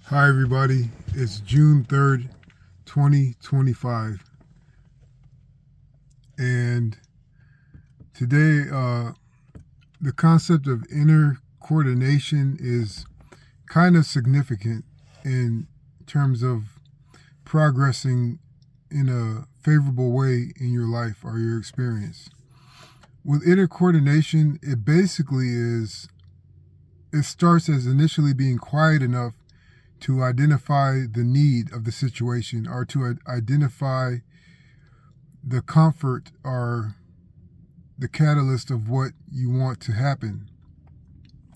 Hi, everybody. It's June 3rd, 2025. And today, the concept of inner coordination is kind of significant in terms of progressing in a favorable way in your life or your experience. With inner coordination, it starts as initially being quiet enough to identify the need of the situation or to identify the comfort or the catalyst of what you want to happen.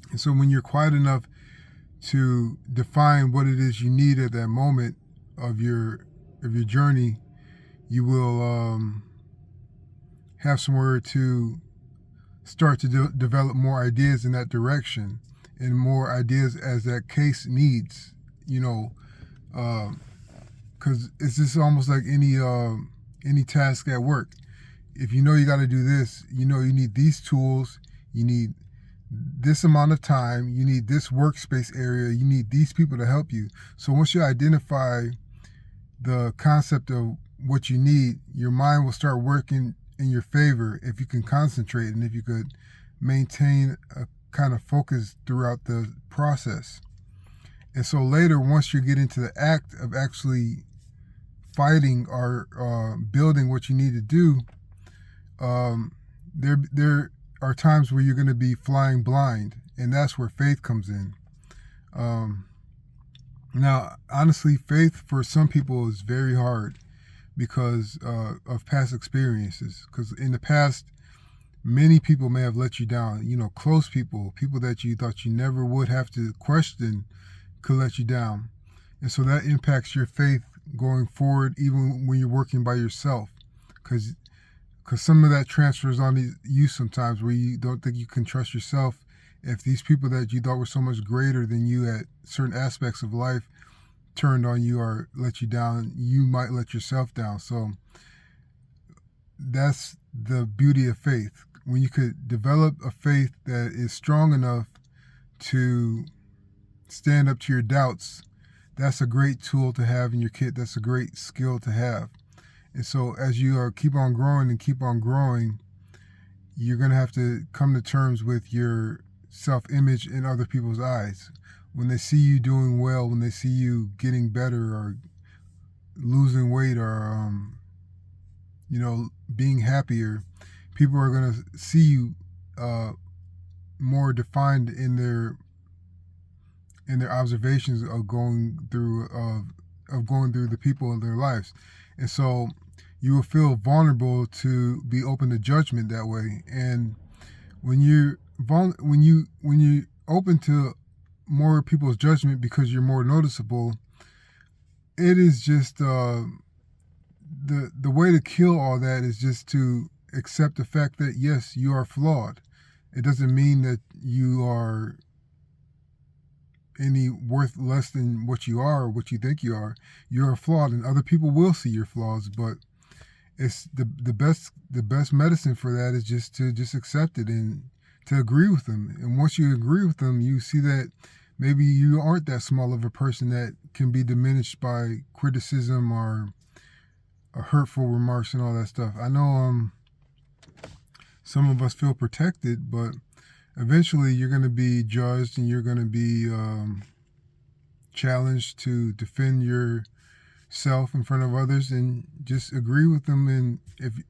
And so when you're quiet enough to define what it is you need at that moment of your journey, you will have somewhere to start to develop more ideas in that direction and more ideas as that case needs. Because it's just almost like any task at work. If you know you got to do this, you know you need these tools, you need this amount of time, you need this workspace area, you need these people to help you. So once you identify the concept of what you need, your mind will start working in your favor if you can concentrate and if you could maintain a kind of focus throughout the process. And so later, once you get into the act of actually fighting or building what you need to do, there are times where you're going to be flying blind, and that's where faith comes in. Now, honestly, faith for some people is very hard because of past experiences. Because in the past, many people may have let you down. Close people that you thought you never would have to question, could let you down. And so that impacts your faith going forward, even when you're working by yourself, because some of that transfers on you sometimes, where you don't think you can trust yourself. If these people that you thought were so much greater than you at certain aspects of life turned on you or let you down, you might let yourself down. So that's the beauty of faith. When you could develop a faith that is strong enough to stand up to your doubts, that's a great tool to have in your kit. That's a great skill to have. And so as you keep on growing, you're going to have to come to terms with your self-image in other people's eyes. When they see you doing well, when they see you getting better or losing weight or, being happier, people are going to see you more defined in their observations of going through the people in their lives. And so you will feel vulnerable to be open to judgment that way. And when you open to more people's judgment because you're more noticeable, it is just the way to kill all that is just to accept the fact that yes, you are flawed. It doesn't mean that you are any worth less than what you are or what you think you are. You're flawed, and other people will see your flaws, but it's the best medicine for that is just to accept it and to agree with them. And once you agree with them, you see that maybe you aren't that small of a person that can be diminished by criticism or hurtful remarks and all that stuff. I know some of us feel protected, but eventually you're going to be judged and you're going to be challenged to defend yourself in front of others, and just agree with them. And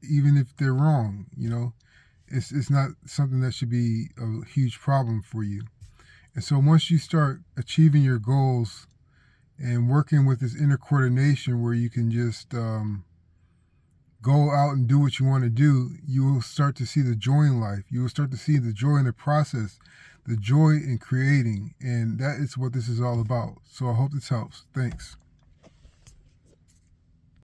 even if they're wrong, it's not something that should be a huge problem for you. And so once you start achieving your goals and working with this inner coordination where you can just go out and do what you want to do, you will start to see the joy in life. You will start to see the joy in the process, the joy in creating. And that is what this is all about. So I hope this helps. Thanks.